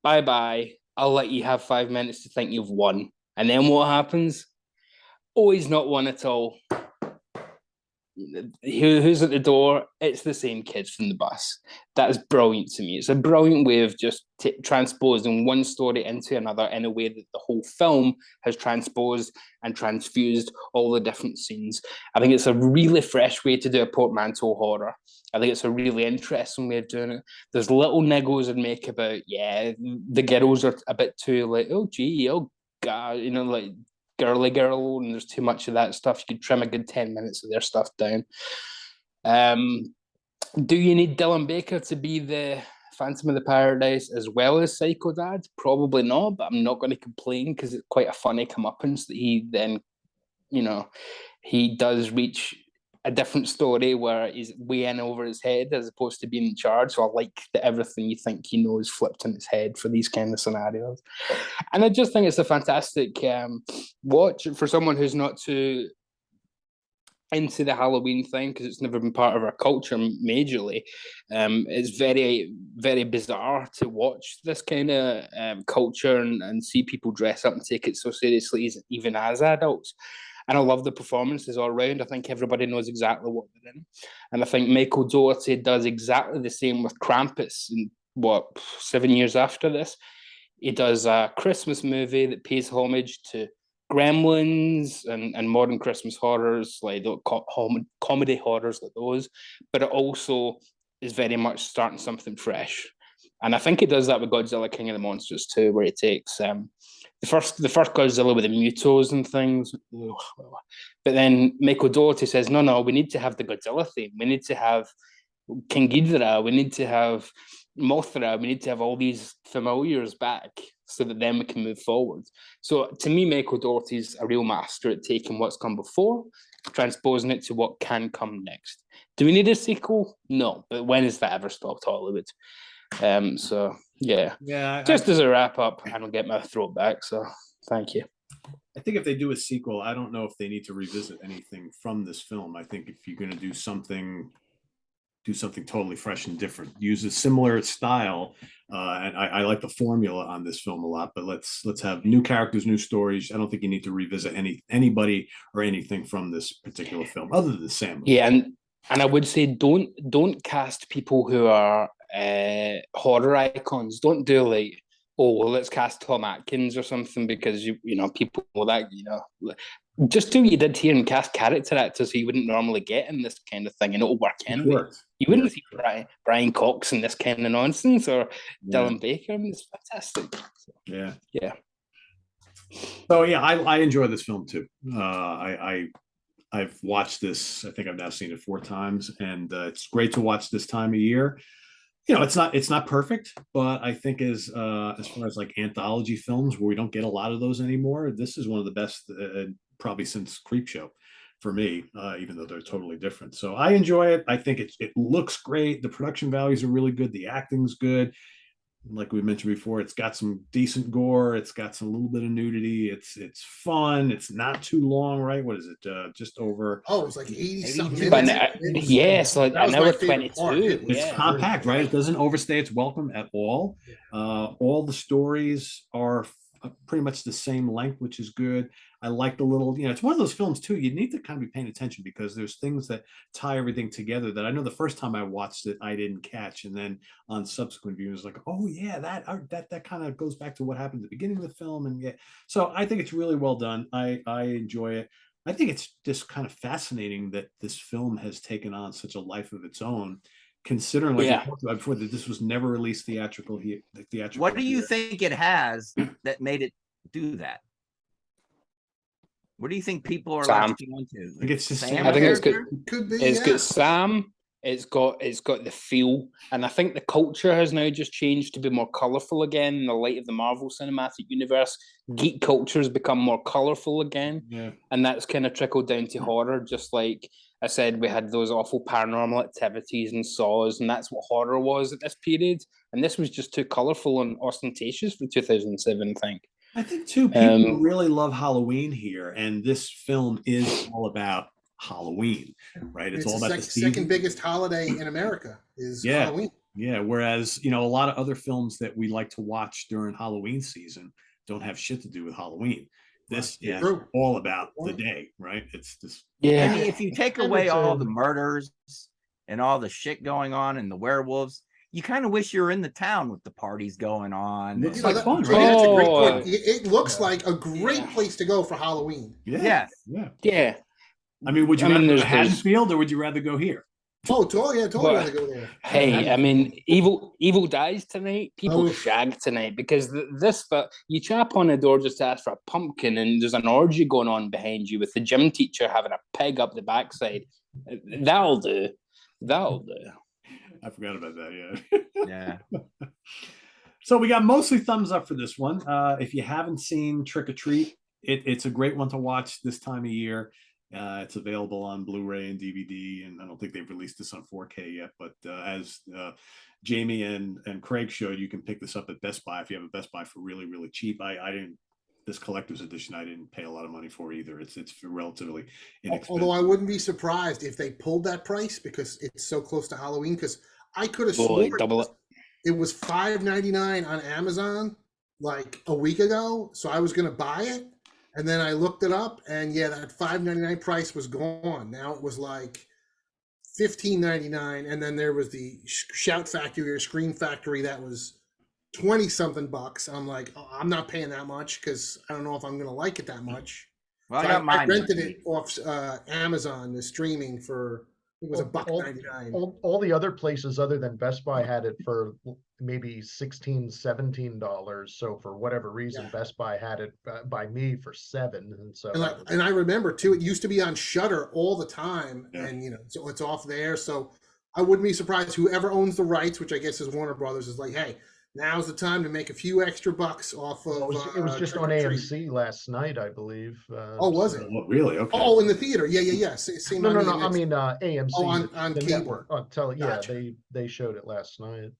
Speaker 5: Bye-bye. I'll let you have 5 minutes to think you've won. And then what happens? Oh, he's not won at all. Who's at the door? It's the same kids from the bus. That is brilliant to me. It's a brilliant way of just transposing one story into another in a way that the whole film has transposed and transfused all the different scenes. I think it's a really fresh way to do a portmanteau horror. I think it's a really interesting way of doing it. There's little niggles I'd make about, the girls are a bit too like, oh gee, oh god, like girly girl, and there's too much of that stuff. You could trim a good 10 minutes of their stuff down. Do you need Dylan Baker to be the Phantom of the Paradise as well as Psycho Dad? Probably not, but I'm not going to complain because it's quite a funny comeuppance that he then, he does reach a different story where he's way in over his head as opposed to being in charge. So I like that everything you think he knows flipped in his head for these kind of scenarios. And I just think it's a fantastic watch for someone who's not too into the Halloween thing because it's never been part of our culture majorly. It's very, very bizarre to watch this kind of culture and see people dress up and take it so seriously, even as adults. And I love the performances all around. I think everybody knows exactly what they're in. And I think Michael Dougherty does exactly the same with Krampus. And 7 years after this, he does a Christmas movie that pays homage to Gremlins and modern Christmas horrors, like comedy horrors like those. But it also is very much starting something fresh. And I think it does that with Godzilla King of the Monsters too, where it takes the first Godzilla with the mutos and things. But then Michael Dougherty says, no, we need to have the Godzilla theme. We need to have King Ghidorah. We need to have Mothra. We need to have all these familiars back so that then we can move forward. So to me, Michael Dougherty's a real master at taking what's come before, transposing it to what can come next. Do we need a sequel? No, but when has that ever stopped Hollywood? So yeah, just as a wrap up, I don't get my throat back, so thank you.
Speaker 1: I think if they do a sequel, I don't know if they need to revisit anything from this film. I think if you're going to do something totally fresh and different, use a similar style, and I like the formula on this film a lot, but let's have new characters, new stories. I don't think you need to revisit anybody or anything from this particular film other than Sam.
Speaker 5: Yeah, and I would say don't cast people who are horror icons. Don't do like, let's cast Tom Atkins or something because you know people that just do what you did here and cast character actors who you wouldn't normally get in this kind of thing, and it'll work anyway. You wouldn't see Brian Cox in this kind of nonsense or Dylan Baker. I mean, it's fantastic. So, yeah.
Speaker 1: So yeah, I enjoy this film too. I've watched this. I think I've now seen it 4 times, and it's great to watch this time of year. It's not perfect, but I think as far as like anthology films where we don't get a lot of those anymore, this is one of the best probably since Creepshow for me, even though they're totally different. So I enjoy it. I think it looks great. The production values are really good. The acting's good. Like we mentioned before, it's got some decent gore. It's got some little bit of nudity. It's fun. It's not too long, right? What is it? Just over.
Speaker 2: Oh, it's like 80-something minutes.
Speaker 5: Yes, like an hour 22.
Speaker 1: It's compact, right? It doesn't overstay its welcome at all. All the stories are pretty much the same length, which is good. I like the little, it's one of those films too. You need to kind of be paying attention because there's things that tie everything together that I know the first time I watched it, I didn't catch. And then on subsequent views, like, oh yeah, that kind of goes back to what happened at the beginning of the film. And yeah, so I think it's really well done. I enjoy it. I think it's just kind of fascinating that this film has taken on such a life of its own, considering like we talked about before that this was never released theatrical.
Speaker 3: What do you think it has that made it do that? What do you think people are
Speaker 5: Sam.
Speaker 3: latching onto?
Speaker 1: I think it's just
Speaker 3: Sam
Speaker 5: I think it's
Speaker 3: character?
Speaker 5: good.
Speaker 2: Could be.
Speaker 5: It's
Speaker 2: Yeah.
Speaker 5: got Sam. It's got the feel, and I think the culture has now just changed to be more colorful again in the light of the Marvel Cinematic Universe. Geek culture has become more colorful again,
Speaker 1: Yeah.
Speaker 5: and that's kind of trickled down to horror. Just like I said, we had those awful Paranormal Activities and Saws, and that's what horror was at this period. And this was just too colorful and ostentatious for 2007, I think.
Speaker 1: I think too, people really love Halloween here, and this film is all about Halloween, right? It's all about the
Speaker 2: second biggest holiday in America is Halloween.
Speaker 1: Yeah, whereas a lot of other films that we like to watch during Halloween season don't have shit to do with Halloween. This is all about the day, right? It's this.
Speaker 5: Yeah.
Speaker 3: I mean, if you take away all the murders and all the shit going on and the werewolves, you kind of wish you were in the town with the parties going on.
Speaker 1: Looks like fun,
Speaker 2: That's
Speaker 1: right?
Speaker 2: a great point. It looks like a great place to go for Halloween.
Speaker 1: Yeah. I mean, would you rather go to Haddonfield or would you rather go here?
Speaker 2: Totally rather go there.
Speaker 5: Hey, I mean, evil dies tonight. People shag tonight because you chap on the door just to ask for a pumpkin, and there's an orgy going on behind you with the gym teacher having a peg up the backside. That'll do.
Speaker 1: I forgot about that.
Speaker 3: Yeah.
Speaker 1: So we got mostly thumbs up for this one. If you haven't seen Trick or Treat, it's a great one to watch this time of year. It's available on Blu-ray and DVD, and I don't think they've released this on 4K yet. But as Jamie and Craig showed, you can pick this up at Best Buy if you have a Best Buy for really, really cheap. I didn't. This collector's edition, I didn't pay a lot of money for either. It's relatively inexpensive.
Speaker 2: Although I wouldn't be surprised if they pulled that price because it's so close to Halloween. Because I could have sworn it was $5.99 on Amazon like a week ago, so I was going to buy it. And then I looked it up, and that $5.99 price was gone. Now it was like $15.99, and then there was the Shout Factory or Scream Factory that was 20-something bucks. I'm like, I'm not paying that much because I don't know if I'm going to like it that much.
Speaker 3: Well,
Speaker 2: so I rented it off Amazon, the streaming for. It was $1.99.
Speaker 4: All the other places other than Best Buy had it for maybe $16, $17. So for whatever reason, Best Buy had it by me for $7. And so
Speaker 2: and I remember too, it used to be on Shudder all the time, and so it's off there. So I wouldn't be surprised whoever owns the rights, which I guess is Warner Brothers, is like, hey, now's the time to make a few extra bucks off of.
Speaker 4: It was just on AMC last night, I believe.
Speaker 2: Was it?
Speaker 1: Oh, really? Okay.
Speaker 2: Oh, in the theater. Yeah.
Speaker 4: No. I mean, AMC.
Speaker 2: On
Speaker 4: the
Speaker 2: cable.
Speaker 4: Network. On gotcha. They showed it last night.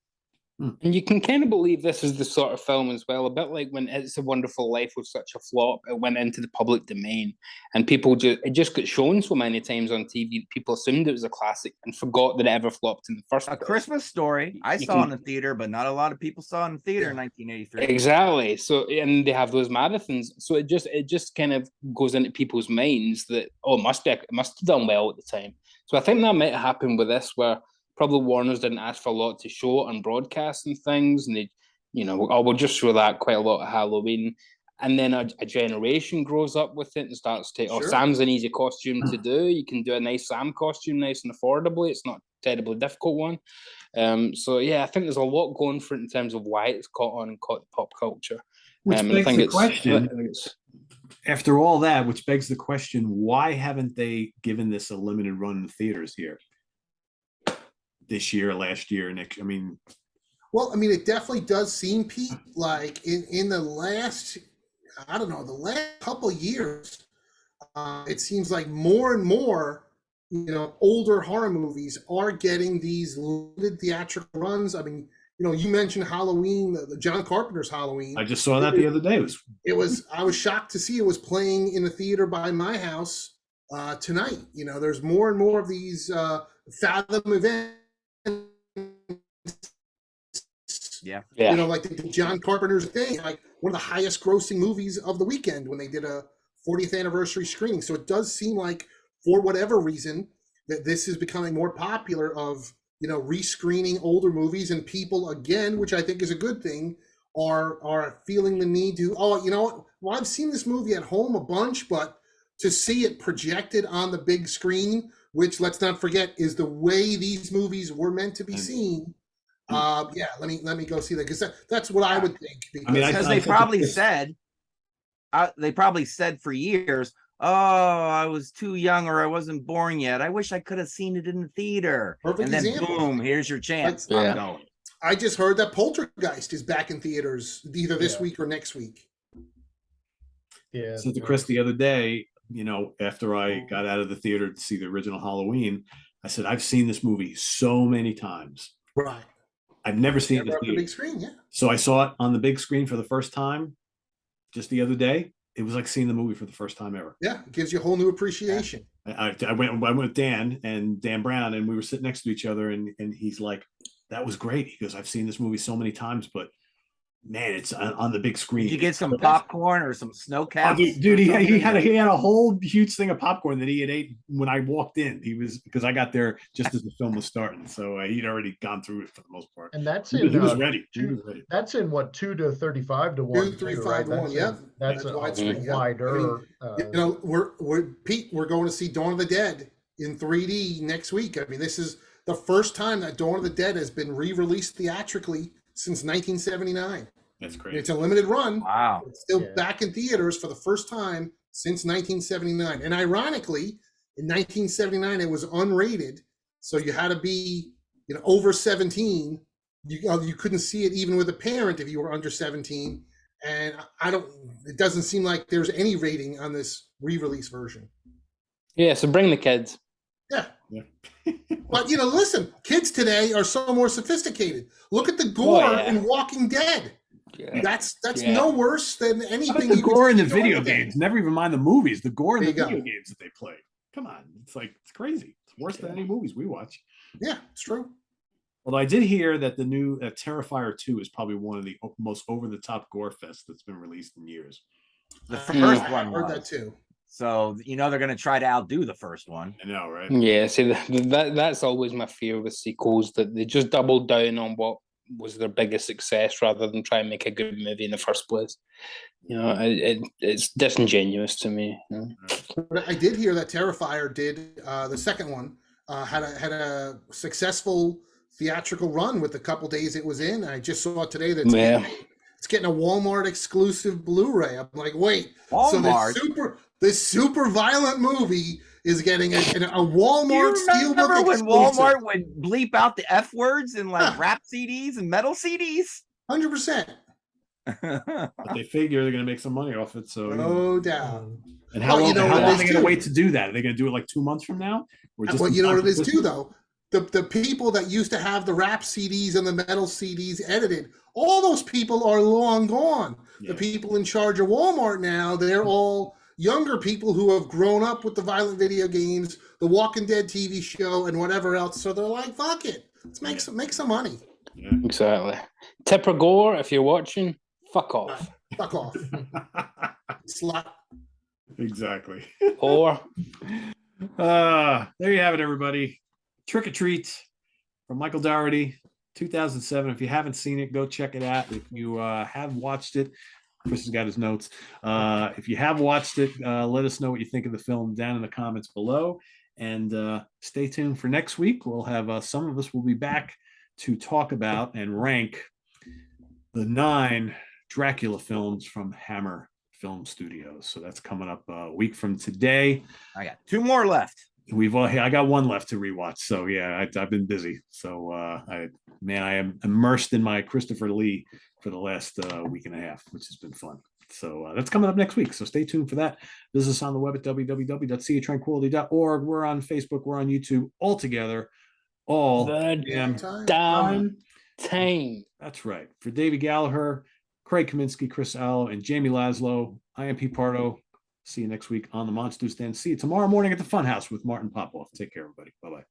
Speaker 5: And you can kind of believe this is the sort of film as well, a bit like when It's a Wonderful Life was such a flop, it went into the public domain, and it just got shown so many times on TV. People assumed it was a classic and forgot that it ever flopped in the first place.
Speaker 3: A Christmas Story, I saw in the theater, but not a lot of people saw it in the theater in 1983.
Speaker 5: Exactly. So, and they have those marathons, so it just kind of goes into people's minds that it must have done well at the time. So I think that might happen with this, where probably Warner's didn't ask for a lot to show on broadcast and things, and they, we'll just show that quite a lot at Halloween, and then a generation grows up with it and starts to. Sam's an easy costume to do. You can do a nice Sam costume, nice and affordably. It's not a terribly difficult one. So I think there's a lot going for it in terms of why it's caught on and caught the pop culture.
Speaker 1: Which begs the question. After all that, which begs the question: why haven't they given this a limited run in theaters here? This year, last year, next.
Speaker 2: It definitely does seem, Pete, like in the last, the last couple of years, it seems like more and more, older horror movies are getting these limited theatrical runs. I mean, you mentioned Halloween, the John Carpenter's Halloween.
Speaker 1: I just saw that the other day.
Speaker 2: I was shocked to see it was playing in a theater by my house tonight. There's more and more of these Fathom events. Like the John Carpenter's thing, like one of the highest grossing movies of the weekend when they did a 40th anniversary screening. So it does seem like, for whatever reason, that this is becoming more popular of, rescreening older movies, and people, again, which I think is a good thing, are feeling the need to, well, I've seen this movie at home a bunch, but to see it projected on the big screen, which, let's not forget, is the way these movies were meant to be seen. Let me go see that, because that's what I would think.
Speaker 3: Because they probably said for years, oh, I was too young or I wasn't born yet. I wish I could have seen it in the theater.
Speaker 2: Perfect
Speaker 3: and then
Speaker 2: example.
Speaker 3: boom, here's your chance.
Speaker 5: Like,
Speaker 3: I'm
Speaker 5: yeah.
Speaker 3: going.
Speaker 2: I just heard that Poltergeist is back in theaters either this
Speaker 4: Yeah.
Speaker 2: week or next week.
Speaker 4: Yeah.
Speaker 1: I said to Chris the other day, you know, after I got out of the theater to see the original Halloween, I said, I've seen this movie so many times.
Speaker 2: Right.
Speaker 1: I've never seen it in
Speaker 2: Never
Speaker 1: the
Speaker 2: up the
Speaker 1: theater.
Speaker 2: big screen, yeah.
Speaker 1: So I saw it on the big screen for the first time just the other day. It was like seeing the movie for the first time ever.
Speaker 2: Yeah, it gives you a whole new appreciation.
Speaker 1: I went with Dan and Dan Brown, and we were sitting next to each other, and he's like, that was great. He goes, I've seen this movie so many times, but man, it's on the big screen.
Speaker 3: Did you get some popcorn or some snow
Speaker 1: Oh,
Speaker 3: caps?
Speaker 1: dude, he had a whole huge thing of popcorn that he had ate when I walked in. He was, because I got there just as the film was starting, so he'd already gone through it for the most part.
Speaker 4: And that's
Speaker 1: He
Speaker 4: in
Speaker 1: was ready. He was ready.
Speaker 4: that's in what 2 to 35 to 1.
Speaker 2: 2, 3,
Speaker 4: too,
Speaker 2: 5
Speaker 4: right?
Speaker 2: to 1,
Speaker 4: That's
Speaker 2: yeah.
Speaker 4: That's
Speaker 2: That's
Speaker 4: a
Speaker 2: widescreen, yeah.
Speaker 4: wider.
Speaker 2: You know, we're Pete, we're going to see Dawn of the Dead in 3D next week. I mean, this is the first time that Dawn of the Dead has been re-released theatrically since 1979.
Speaker 1: That's great.
Speaker 2: It's a limited run.
Speaker 3: Wow.
Speaker 2: It's still
Speaker 4: Yeah.
Speaker 2: back in theaters for the first time since 1979. And ironically, in 1979, it was unrated. So you had to be, you know, over 17. You couldn't see it even with a parent if you were under 17. And it doesn't seem like there's any rating on this re-release version.
Speaker 5: Yeah, so bring the kids.
Speaker 2: Yeah.
Speaker 1: Yeah.
Speaker 2: But, you know, listen, kids today are so more sophisticated. Look at the gore
Speaker 5: yeah.
Speaker 2: in Walking Dead.
Speaker 5: Yeah.
Speaker 2: That's
Speaker 5: Yeah.
Speaker 2: no worse than
Speaker 1: How
Speaker 2: anything.
Speaker 1: about the
Speaker 2: you could
Speaker 1: gore in
Speaker 2: see
Speaker 1: the
Speaker 2: Dawn of
Speaker 1: video
Speaker 2: Dead.
Speaker 1: games? Never even mind the movies. The gore in the
Speaker 2: There you
Speaker 1: video
Speaker 2: go.
Speaker 1: games that they play. Come on, it's like it's crazy. It's worse than any movies we watch.
Speaker 2: Yeah, it's true.
Speaker 1: Although I did hear that the new Terrifier 2 is probably one of the most over-the-top gore fests that's been released in years.
Speaker 3: The
Speaker 2: I
Speaker 3: first one
Speaker 2: heard that
Speaker 3: was.
Speaker 2: too.
Speaker 3: So you know they're going to try to outdo the first one.
Speaker 1: I know, right?
Speaker 5: Yeah, see, that's always my fear with sequels, that they just double down on what was their biggest success rather than try and make a good movie in the first place. You know, it's disingenuous to me. You know?
Speaker 2: But I did hear that Terrifier did the second one had a successful theatrical run with the couple days it was in. I just saw today that it's getting a Walmart exclusive Blu-ray. I'm like, wait,
Speaker 3: Walmart.
Speaker 2: so this super violent movie is getting a Walmart
Speaker 3: You
Speaker 2: steelbook
Speaker 3: remember when
Speaker 2: exclusive.
Speaker 3: Walmart would bleep out the F words in like rap CDs and metal CDs?
Speaker 2: 100%.
Speaker 1: But they figure they're going to make some money off it. So,
Speaker 2: No doubt.
Speaker 1: and how
Speaker 2: Well,
Speaker 1: long,
Speaker 2: you know
Speaker 1: how
Speaker 2: what
Speaker 1: long
Speaker 2: it
Speaker 1: are they
Speaker 2: is
Speaker 1: going to
Speaker 2: too?
Speaker 1: wait to do that? Are they going to do it like 2 months from now? Or just
Speaker 2: Well, you know what it is
Speaker 1: after
Speaker 2: too,
Speaker 1: Christmas?
Speaker 2: though. The people that used to have the rap CDs and the metal CDs edited, all those people are long gone.
Speaker 1: Yeah.
Speaker 2: The people in charge of Walmart now, they're all younger people who have grown up with the violent video games, the Walking Dead TV show, and whatever else. So they're like, fuck it. Let's make some money.
Speaker 1: Yeah.
Speaker 5: Exactly. Tipper Gore, if you're watching, fuck off.
Speaker 2: Fuck off. Slut.
Speaker 1: Exactly.
Speaker 5: Or
Speaker 1: There you have it, everybody. Trick or Treat from Michael Dougherty, 2007. If you haven't seen it, go check it out. If you have watched it, Chris has got his notes. If you have watched it, let us know what you think of the film down in the comments below. And stay tuned for next week. We'll have some of us will be back to talk about and rank the 9 Dracula films from Hammer Film Studios. So that's coming up a week from today.
Speaker 3: I got 2 more left.
Speaker 1: I got 1 left to rewatch. So yeah, I've been busy. So I am immersed in my Christopher Lee for the last week and a half, which has been fun. So that's coming up next week. So stay tuned for that. Visit us on the web at www.seatranquility.org. We're on Facebook. We're on YouTube. All together. All
Speaker 5: the
Speaker 1: damn
Speaker 5: damn time.
Speaker 1: That's right. For Davy Gallagher, Craig Kaminski, Chris Laszlo, and Jamie Laszlo, I am Pete Pardo. See you next week on the Monster Stand. See you tomorrow morning at the Funhouse with Martin Popoff. Take care, everybody. Bye-bye.